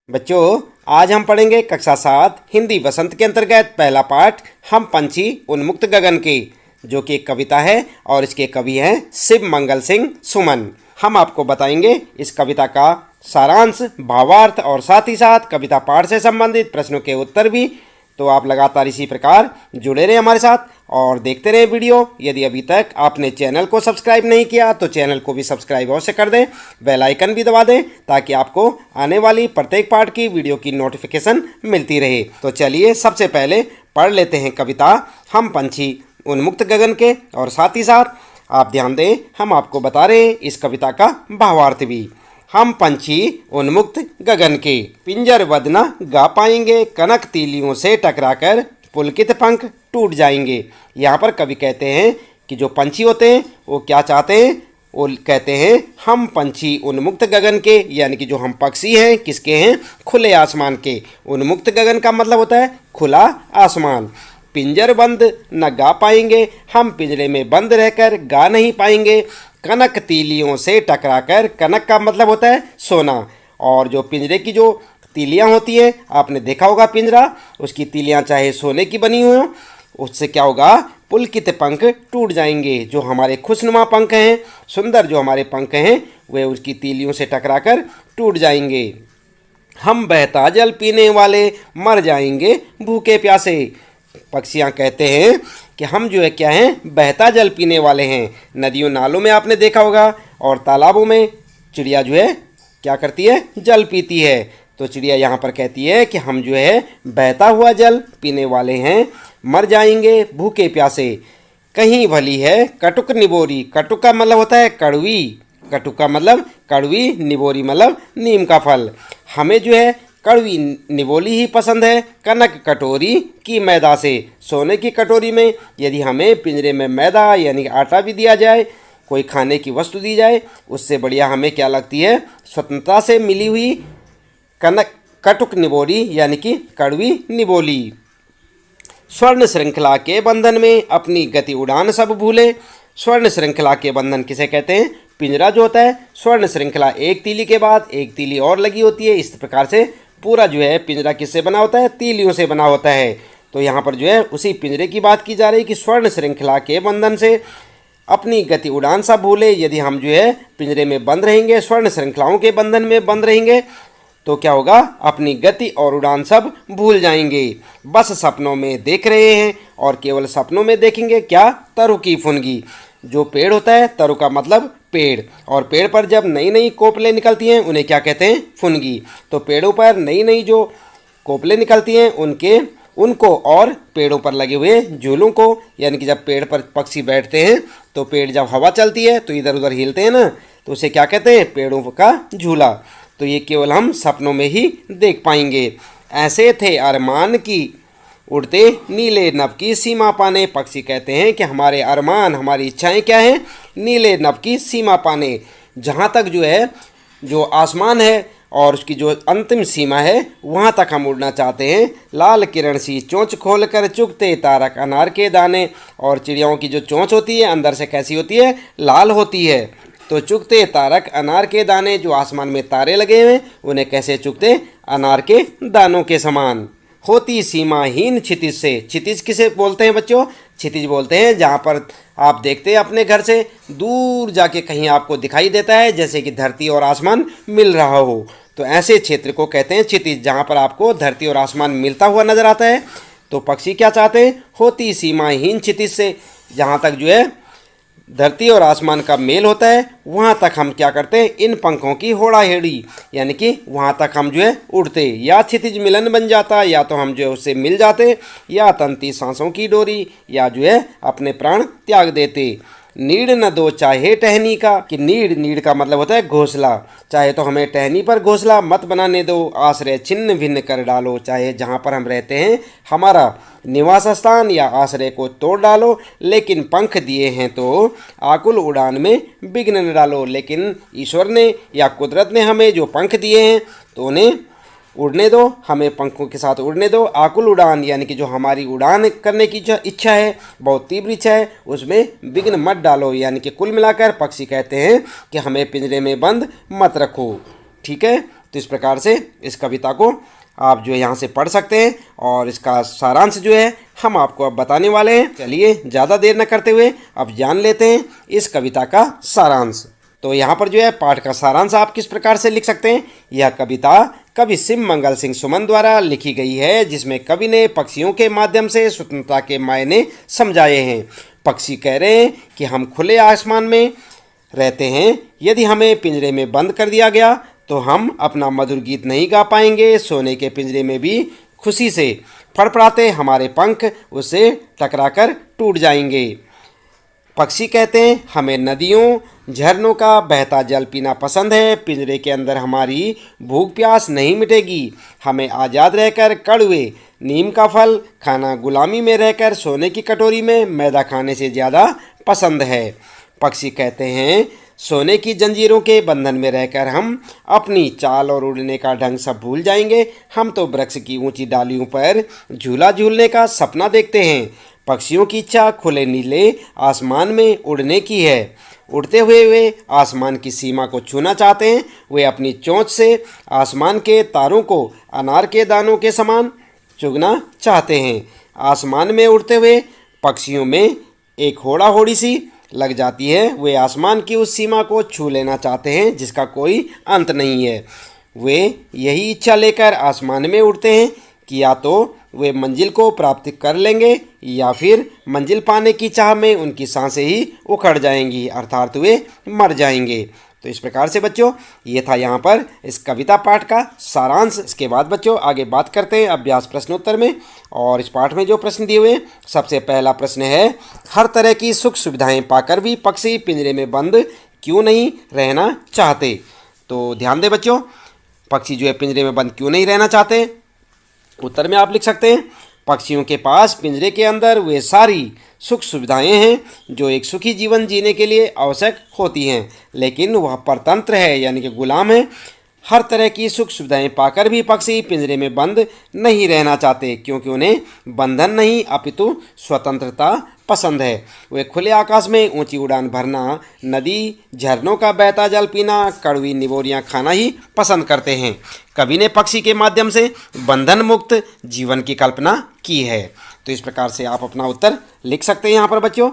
बच्चों, आज हम पढ़ेंगे कक्षा 7 हिंदी वसंत के अंतर्गत पहला पाठ हम पंछी उन्मुक्त गगन के, जो कि एक कविता है और इसके कवि हैं शिव मंगल सिंह सुमन। हम आपको बताएंगे इस कविता का सारांश, भावार्थ और साथ ही साथ कविता पाठ से संबंधित प्रश्नों के उत्तर भी। तो आप लगातार इसी प्रकार जुड़े रहें हमारे साथ और देखते रहें वीडियो। यदि अभी तक आपने चैनल को सब्सक्राइब नहीं किया तो चैनल को भी सब्सक्राइब अवश्य कर दें, बेल आइकन भी दबा दें ताकि आपको आने वाली प्रत्येक पाठ की वीडियो की नोटिफिकेशन मिलती रहे। तो चलिए सबसे पहले पढ़ लेते हैं कविता हम पंछी उन्मुक्त गगन के, और साथ ही साथ आप ध्यान दें हम आपको बता रहे हैं इस कविता का भावार्थ भी। हम पंछी उन्मुक्त गगन के, पिंजरबद्ध न गा पाएंगे, कनक तीलियों से टकराकर पुलकित पंख टूट जाएंगे। यहाँ पर कवि कहते हैं कि जो पंछी होते हैं वो क्या चाहते हैं, वो कहते हैं हम पंछी उन्मुक्त गगन के, यानी कि जो हम पक्षी हैं किसके हैं, खुले आसमान के। उन्मुक्त गगन का मतलब होता है खुला आसमान। पिंजर बंद न गा पाएंगे, हम पिंजरे में बंद रहकर गा नहीं पाएंगे। कनक तीलियों से टकराकर, कनक का मतलब होता है सोना, और जो पिंजरे की जो तीलियां होती हैं, आपने देखा होगा पिंजरा, उसकी तीलियां चाहे सोने की बनी हुई हो, उससे क्या होगा, पुलकित पंख टूट जाएंगे। जो हमारे खुशनुमा पंख हैं, सुंदर जो हमारे पंख हैं, वे उसकी तीलियों से टकराकर टूट जाएंगे। हम बहता जल पीने वाले मर जाएंगे भूखे प्यासे। पक्षियाँ कहते हैं कि हम जो है क्या हैं, बहता जल पीने वाले हैं। नदियों नालों में आपने देखा होगा और तालाबों में चिड़िया जो है क्या करती है, जल पीती है। तो चिड़िया यहाँ पर कहती है कि हम जो है बहता हुआ जल पीने वाले हैं, मर जाएंगे भूखे प्यासे। कहीं भली है कटुक निबोरी, कटुक का मतलब होता है कड़वी, कटुक का मतलब कड़वी, निबोरी मतलब नीम का फल। हमें जो है कड़वी निबोली ही पसंद है, कनक कटोरी की मैदा से। सोने की कटोरी में यदि हमें पिंजरे में मैदा यानी आटा भी दिया जाए, कोई खाने की वस्तु दी जाए, उससे बढ़िया हमें क्या लगती है, स्वतंत्रता से मिली हुई कनक कटुक निबोली यानी कि कड़वी निबोली। स्वर्ण श्रृंखला के बंधन में अपनी गति उड़ान सब भूले। स्वर्ण श्रृंखला के बंधन किसे कहते हैं, पिंजरा जो होता है स्वर्ण श्रृंखला, एक तीली के बाद एक तीली और लगी होती है। इस प्रकार से पूरा जो है पिंजरा किससे बना होता है, तीलियों से बना होता है। तो यहाँ पर जो है उसी पिंजरे की बात की जा रही है कि स्वर्ण श्रृंखला के बंधन से अपनी गति उड़ान सा भूले। यदि हम जो है पिंजरे में बंद रहेंगे, स्वर्ण श्रृंखलाओं के बंधन में बंद रहेंगे, तो क्या होगा, अपनी गति और उड़ान सब भूल जाएंगे। बस सपनों में देख रहे हैं और केवल सपनों में देखेंगे क्या, तरु की फुनगी। जो पेड़ होता है, तरु का मतलब पेड़, और पेड़ पर जब नई नई कोपलें निकलती हैं उन्हें क्या कहते हैं, फुनगी। तो पेड़ों पर नई नई जो कोपलें निकलती हैं उनको और पेड़ों पर लगे हुए झूलों को, यानी कि जब पेड़ पर पक्षी बैठते हैं तो पेड़ जब हवा चलती है तो इधर उधर हिलते हैं ना, तो उसे क्या कहते हैं, पेड़ों का झूला। तो ये केवल हम सपनों में ही देख पाएंगे। ऐसे थे अरमान की उड़ते नीले नभ की सीमा पाने। पक्षी कहते हैं कि हमारे अरमान, हमारी इच्छाएं क्या हैं, नीले नभ की सीमा पाने। जहाँ तक जो है जो आसमान है और उसकी जो अंतिम सीमा है वहाँ तक हम उड़ना चाहते हैं। लाल किरण सी चोंच खोल कर चुगते तारक अनार के दाने। और चिड़ियाओं की जो चोंच होती है अंदर से कैसी होती है, लाल होती है। तो चुगते तारक अनार के दाने, जो आसमान में तारे लगे हुए हैं उन्हें कैसे चुगते, अनार के दानों के समान। होती सीमाहीन क्षितिज से। क्षितिज किसे बोलते हैं बच्चों, क्षितिज बोलते हैं जहाँ पर आप देखते हैं अपने घर से दूर जाके कहीं आपको दिखाई देता है जैसे कि धरती और आसमान मिल रहा हो, तो ऐसे क्षेत्र को कहते हैं क्षितिज, जहाँ पर आपको धरती और आसमान मिलता हुआ नजर आता है। तो पक्षी क्या चाहते हैं, होती सीमाहीन क्षितिज से, जहाँ तक जो है धरती और आसमान का मेल होता है वहाँ तक हम क्या करते हैं, इन पंखों की होड़ा हेड़ी, यानी कि वहाँ तक हम जो है उड़ते। या क्षितिज मिलन बन जाता, या तो हम जो है उससे मिल जाते, या तंती सांसों की डोरी, या जो है अपने प्राण त्याग देते। नीड़ न दो चाहे टहनी का, कि नीड़ का मतलब होता है घोंसला, चाहे तो हमें टहनी पर घोंसला मत बनाने दो। आश्रय छिन्न भिन्न कर डालो, चाहे जहाँ पर हम रहते हैं हमारा निवास स्थान या आश्रय को तोड़ डालो, लेकिन पंख दिए हैं तो आकुल उड़ान में विघ्न न डालो। लेकिन ईश्वर ने या कुदरत ने हमें जो पंख दिए हैं तो उन्हें उड़ने दो, हमें पंखों के साथ उड़ने दो। आकुल उड़ान यानी कि जो हमारी उड़ान करने की जो इच्छा है, बहुत तीव्र इच्छा है, उसमें विघ्न मत डालो। यानी कि कुल मिलाकर पक्षी कहते हैं कि हमें पिंजरे में बंद मत रखो। ठीक है, तो तो इस प्रकार से इस कविता को आप जो है यहाँ से पढ़ सकते हैं और इसका सारांश जो है हम आपको अब बताने वाले हैं। चलिए ज़्यादा देर न करते हुए अब जान लेते हैं इस कविता का सारांश। तो यहाँ पर जो है पाठ का सारांश आप किस प्रकार से लिख सकते हैं। यह कविता कवि शिव मंगल सिंह सुमन द्वारा लिखी गई है, जिसमें कवि ने पक्षियों के माध्यम से स्वतंत्रता के मायने समझाए हैं। पक्षी कह रहे हैं कि हम खुले आसमान में रहते हैं, यदि हमें पिंजरे में बंद कर दिया गया तो हम अपना मधुर गीत नहीं गा पाएंगे। सोने के पिंजरे में भी खुशी से फड़फड़ाते हमारे पंख उससे टकराकर टूट जाएंगे। पक्षी कहते हैं हमें नदियों झरनों का बहता जल पीना पसंद है, पिंजरे के अंदर हमारी भूख प्यास नहीं मिटेगी। हमें आज़ाद रहकर कड़वे नीम का फल खाना, गुलामी में रहकर सोने की कटोरी में मैदा खाने से ज़्यादा पसंद है। पक्षी कहते हैं सोने की जंजीरों के बंधन में रहकर हम अपनी चाल और उड़ने का ढंग सब भूल जाएंगे। हम तो वृक्ष की ऊंची डालियों पर झूला झूलने का सपना देखते हैं। पक्षियों की इच्छा खुले नीले आसमान में उड़ने की है। उड़ते हुए वे आसमान की सीमा को छूना चाहते हैं। वे अपनी चोंच से आसमान के तारों को अनार के दानों के समान चुगना चाहते हैं। आसमान में उड़ते हुए पक्षियों में एक होड़ा होड़ी सी लग जाती है। वे आसमान की उस सीमा को छू लेना चाहते हैं जिसका कोई अंत नहीं है। वे यही इच्छा लेकर आसमान में उड़ते हैं कि या तो वे मंजिल को प्राप्त कर लेंगे या फिर मंजिल पाने की चाह में उनकी सांसें ही उखड़ जाएंगी, अर्थात वे मर जाएंगे। तो इस प्रकार से बच्चों ये था यहाँ पर इस कविता पाठ का सारांश। इसके बाद बच्चों आगे बात करते हैं अभ्यास प्रश्नोत्तर में। और इस पाठ में जो प्रश्न दिए हुए हैं, सबसे पहला प्रश्न है हर तरह की सुख सुविधाएं पाकर भी पक्षी पिंजरे में बंद क्यों नहीं रहना चाहते। तो ध्यान दें बच्चों, पक्षी जो है पिंजरे में बंद क्यों नहीं रहना चाहते। उत्तर में आप लिख सकते हैं पक्षियों के पास पिंजरे के अंदर वे सारी सुख सुविधाएं हैं जो एक सुखी जीवन जीने के लिए आवश्यक होती हैं, लेकिन वह परतंत्र है यानी कि गुलाम है। हर तरह की सुख सुविधाएं पाकर भी पक्षी पिंजरे में बंद नहीं रहना चाहते, क्योंकि उन्हें बंधन नहीं अपितु स्वतंत्रता पसंद है। वे खुले आकाश में ऊंची उड़ान भरना, नदी झरनों का बहता जल पीना, कड़वी निबोरियां खाना ही पसंद करते हैं। कवि ने पक्षी के माध्यम से बंधन मुक्त जीवन की कल्पना की है। तो इस प्रकार से आप अपना उत्तर लिख सकते हैं यहाँ पर बच्चों।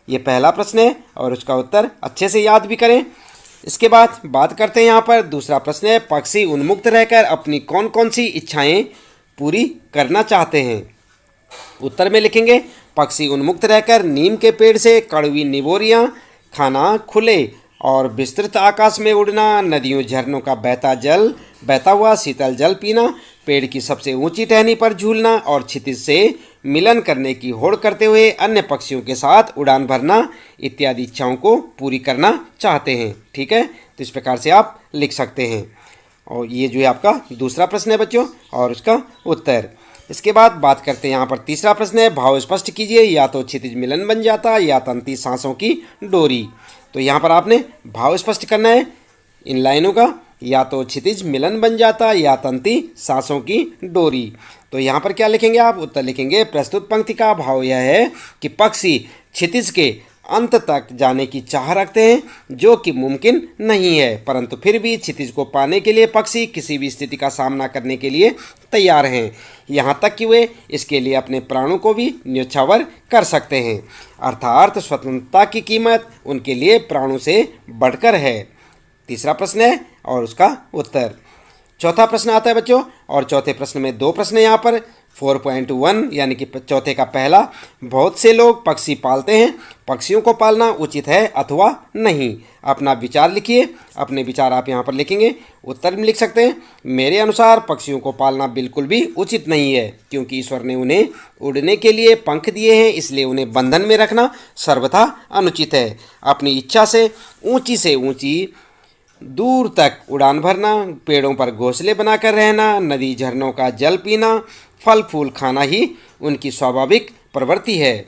ये पहला प्रश्न है और उसका उत्तर अच्छे से याद भी करें। इसके बाद बात करते हैं यहाँ पर दूसरा प्रश्न है पक्षी उन्मुक्त रहकर अपनी कौन कौन सी इच्छाएं पूरी करना चाहते हैं। उत्तर में लिखेंगे पक्षी उन्मुक्त रहकर नीम के पेड़ से कड़वी निबोरियां खाना, खुले और विस्तृत आकाश में उड़ना, नदियों झरनों का बहता हुआ शीतल जल पीना, पेड़ की सबसे ऊंची टहनी पर झूलना और क्षितिज से मिलन करने की होड़ करते हुए अन्य पक्षियों के साथ उड़ान भरना इत्यादि इच्छाओं को पूरी करना चाहते हैं। ठीक है, तो इस प्रकार से आप लिख सकते हैं। और ये जो है आपका दूसरा प्रश्न है बच्चों और उसका उत्तर। इसके बाद बात करते हैं यहाँ पर तीसरा प्रश्न है भाव स्पष्ट कीजिए, या तो क्षितिज मिलन बन जाता या तंती सांसों की डोरी। तो यहाँ पर आपने भाव स्पष्ट करना है इन लाइनों का, या तो क्षितिज मिलन बन जाता या तंती सांसों की डोरी। तो यहाँ पर क्या लिखेंगे आप। उत्तर लिखेंगे प्रस्तुत पंक्ति का भाव यह है कि पक्षी क्षितिज के अंत तक जाने की चाह रखते हैं, जो कि मुमकिन नहीं है, परंतु फिर भी क्षितिज को पाने के लिए पक्षी किसी भी स्थिति का सामना करने के लिए तैयार हैं, यहाँ तक कि वे इसके लिए अपने प्राणों को भी न्योछावर कर सकते हैं। अर्थात स्वतंत्रता की कीमत उनके लिए प्राणों से बढ़कर है। तीसरा प्रश्न है और उसका उत्तर। चौथा प्रश्न आता है बच्चों, और चौथे प्रश्न में दो प्रश्न यहाँ पर। 4.1 यानी कि चौथे का पहला, बहुत से लोग पक्षी पालते हैं, पक्षियों को पालना उचित है अथवा नहीं। अपना विचार लिखिए, अपने विचार आप यहाँ पर लिखेंगे। उत्तर में लिख सकते हैं मेरे अनुसार पक्षियों को पालना बिल्कुल भी उचित नहीं है, क्योंकि ईश्वर ने उन्हें उड़ने के लिए पंख दिए हैं, इसलिए उन्हें बंधन में रखना सर्वथा अनुचित है। अपनी इच्छा से ऊंची दूर तक उड़ान भरना, पेड़ों पर घोंसले बनाकर रहना, नदी झरनों का जल पीना, फल फूल खाना ही उनकी स्वाभाविक प्रवृत्ति है।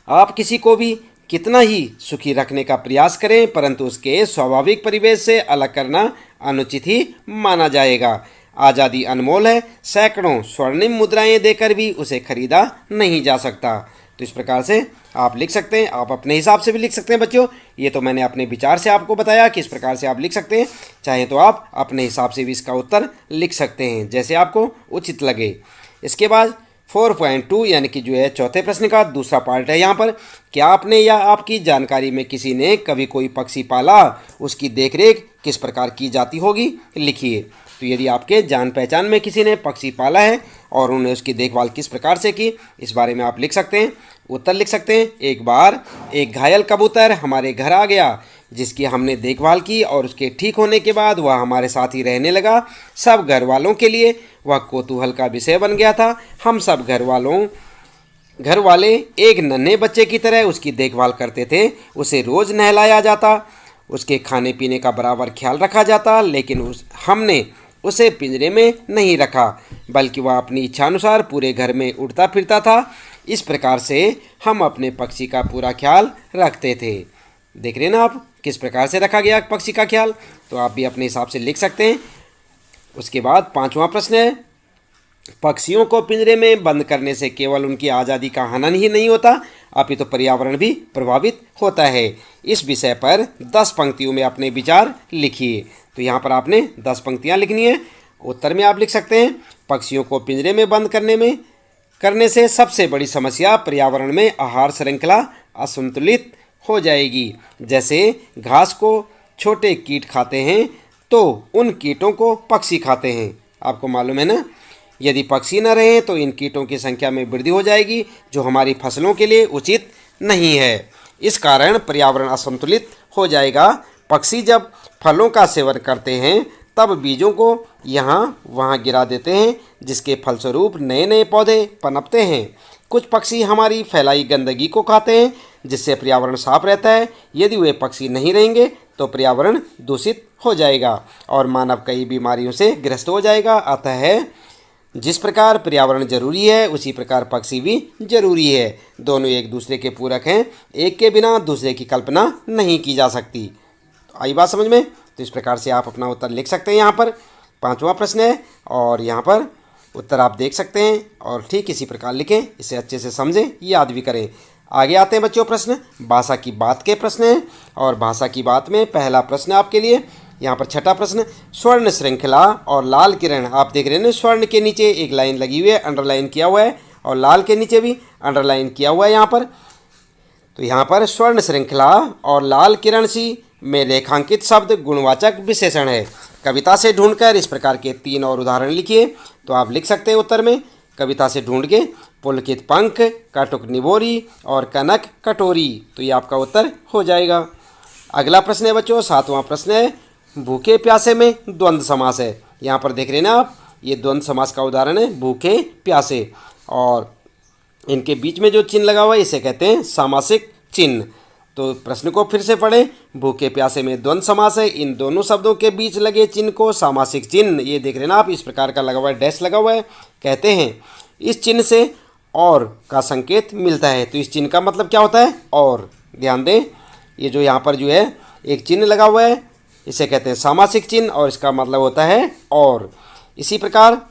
आप किसी को भी कितना ही सुखी रखने का प्रयास करें, परंतु उसके स्वाभाविक परिवेश से अलग करना अनुचित ही माना जाएगा। आज़ादी अनमोल है, सैकड़ों स्वर्णिम मुद्राएं देकर भी उसे खरीदा नहीं जा सकता। तो इस प्रकार से आप लिख सकते हैं। आप अपने हिसाब से भी लिख सकते हैं बच्चों, ये तो मैंने अपने विचार से आपको बताया कि इस प्रकार से आप लिख सकते हैं। चाहे तो आप अपने हिसाब से भी इसका उत्तर लिख सकते हैं जैसे आपको उचित लगे। इसके बाद 4.2 यानी कि जो है चौथे प्रश्न का दूसरा पार्ट है यहाँ पर, क्या आपने या आपकी जानकारी में किसी ने कभी कोई पक्षी पाला, उसकी देखरेख किस प्रकार की जाती होगी, लिखिए। तो यदि आपके जान पहचान में किसी ने पक्षी पाला है और उन्हें उसकी देखभाल किस प्रकार से की, इस बारे में आप लिख सकते हैं। उत्तर लिख सकते हैं, एक बार एक घायल कबूतर हमारे घर आ गया जिसकी हमने देखभाल की और उसके ठीक होने के बाद वह हमारे साथ ही रहने लगा। सब घर वालों के लिए वह कौतूहल का विषय बन गया था। हम सब घर वाले एक नन्हे बच्चे की तरह उसकी देखभाल करते थे। उसे रोज़ नहलाया जाता, उसके खाने पीने का बराबर ख्याल रखा जाता, लेकिन हमने उसे पिंजरे में नहीं रखा, बल्कि वह अपनी इच्छानुसार पूरे घर में उड़ता फिरता था। इस प्रकार से हम अपने पक्षी का पूरा ख्याल रखते थे। देख रहे हैं ना आप किस प्रकार से रखा गया पक्षी का ख्याल, तो आप भी अपने हिसाब से लिख सकते हैं। उसके बाद 5वां प्रश्न है, पक्षियों को पिंजरे में बंद करने से केवल उनकी आज़ादी का हनन ही नहीं होता, अपितु पर्यावरण भी प्रभावित होता है। इस विषय पर 10 पंक्तियों में अपने विचार लिखिए। तो यहाँ पर आपने 10 पंक्तियाँ लिखनी है। उत्तर में आप लिख सकते हैं, पक्षियों को पिंजरे में बंद करने से सबसे बड़ी समस्या पर्यावरण में आहार श्रृंखला असंतुलित हो जाएगी। जैसे घास को छोटे कीट खाते हैं तो उन कीटों को पक्षी खाते हैं। आपको मालूम है ना, यदि पक्षी न रहें तो इन कीटों की संख्या में वृद्धि हो जाएगी, जो हमारी फसलों के लिए उचित नहीं है। इस कारण पर्यावरण असंतुलित हो जाएगा। पक्षी जब फलों का सेवन करते हैं तब बीजों को यहाँ वहाँ गिरा देते हैं, जिसके फलस्वरूप नए नए पौधे पनपते हैं। कुछ पक्षी हमारी फैलाई गंदगी को खाते हैं, जिससे पर्यावरण साफ रहता है। यदि वे पक्षी नहीं रहेंगे तो पर्यावरण दूषित हो जाएगा और मानव कई बीमारियों से ग्रस्त हो जाएगा। अतः जिस प्रकार पर्यावरण जरूरी है उसी प्रकार पक्षी भी जरूरी है। दोनों एक दूसरे के पूरक हैं, एक के बिना दूसरे की कल्पना नहीं की जा सकती। तो आई बात समझ में? तो इस प्रकार से आप अपना उत्तर लिख सकते हैं। यहाँ पर 5वां प्रश्न है और यहाँ पर उत्तर आप देख सकते हैं और ठीक इसी प्रकार लिखें, इसे अच्छे से समझें, याद भी करें। आगे आते हैं बच्चों प्रश्न, भाषा की बात के प्रश्न हैं और भाषा की बात में पहला प्रश्न आपके लिए यहाँ पर 6ठा प्रश्न, स्वर्ण श्रृंखला और लाल किरण। आप देख रहे हैं स्वर्ण के नीचे एक लाइन लगी हुई है, अंडरलाइन किया हुआ है, और लाल के नीचे भी अंडरलाइन किया हुआ है यहाँ पर। तो यहाँ पर स्वर्ण श्रृंखला और लाल किरण सी में रेखांकित शब्द गुणवाचक विशेषण है। कविता से ढूंढकर इस प्रकार के 3 और उदाहरण लिखिए। तो आप लिख सकते हैं उत्तर में, कविता से ढूंढ के, पुलकित पंख, कटुक निबोरी और कनक कटोरी। तो ये आपका उत्तर हो जाएगा। अगला प्रश्न है बच्चों 7वां प्रश्न है, भूखे प्यासे में द्वंद्व समास है। यहाँ पर देख रहे हैं ना आप, ये द्वंद्व समास का उदाहरण है, भूखे प्यासे, और इनके बीच में जो चिन्ह लगा हुआ है इसे कहते हैं सामासिक चिन्ह। तो प्रश्न को फिर से पढ़ें, भूखे प्यासे में द्वंद्व समास है, इन दोनों शब्दों के बीच लगे चिन्ह को सामासिक चिन्ह, ये देख रहे हैं ना आप, इस प्रकार का लगा हुआ है, डैश लगा हुआ है, कहते हैं। इस चिन्ह से और का संकेत मिलता है। तो इस चिन्ह का मतलब क्या होता है? और। ध्यान दें, ये जो यहाँ पर जो है एक चिन्ह लगा हुआ है इसे कहते हैं सामासिक चिन्ह और इसका मतलब होता है और। इसी प्रकार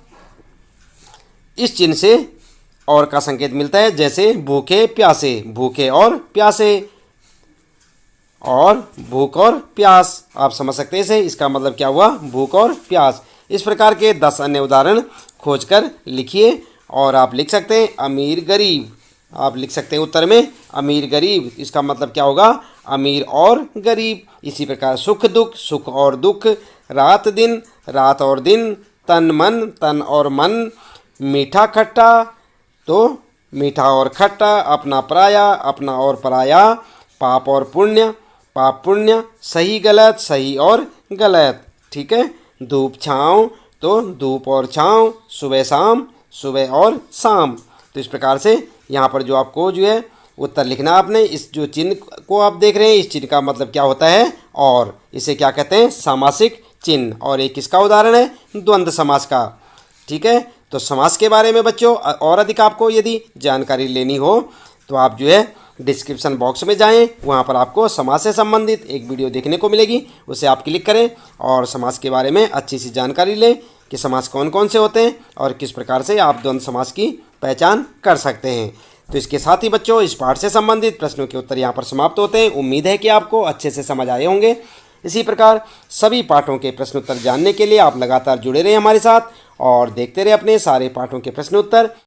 इस चिन्ह से और का संकेत मिलता है, जैसे भूखे प्यासे, भूखे और प्यासे, और भूख और प्यास। आप समझ सकते हैं इसे, इसका मतलब क्या हुआ? भूख और प्यास। इस प्रकार के 10 अन्य उदाहरण खोजकर लिखिए और आप लिख सकते हैं अमीर गरीब। आप लिख सकते हैं उत्तर में अमीर गरीब, इसका मतलब क्या होगा? अमीर और गरीब। इसी प्रकार सुख दुख, सुख और दुख, रात दिन, रात और दिन, तन मन, तन और मन, मीठा खट्टा, तो मीठा और खट्टा, अपना पराया, अपना और पराया, पाप और पुण्य, पाप पुण्य, सही गलत, सही और गलत। ठीक है, धूप छाँव, तो धूप और छाँव, सुबह शाम, सुबह और शाम। तो इस प्रकार से यहाँ पर जो आपको जो है उत्तर लिखना आपने, इस जो चिन्ह को आप देख रहे हैं इस चिन्ह का मतलब क्या होता है? और। इसे क्या कहते हैं? सामासिक चिन्ह। और एक किसका उदाहरण है? द्वंद्व समास का। ठीक है, तो समास के बारे में बच्चों और अधिक आपको यदि जानकारी लेनी हो तो आप जो है डिस्क्रिप्शन बॉक्स में जाएं, वहां पर आपको समास से संबंधित एक वीडियो देखने को मिलेगी, उसे आप क्लिक करें और समास के बारे में अच्छी सी जानकारी लें कि समास कौन कौन से होते हैं और किस प्रकार से आप द्वंद्व समास की पहचान कर सकते हैं। तो इसके साथ ही बच्चों इस पाठ से संबंधित प्रश्नों के उत्तर यहाँ पर समाप्त होते हैं। उम्मीद है कि आपको अच्छे से समझ आए होंगे। इसी प्रकार सभी पाठों के प्रश्नोत्तर जानने के लिए आप लगातार जुड़े रहें हमारे साथ और देखते रहे अपने सारे पाठों के प्रश्नोत्तर।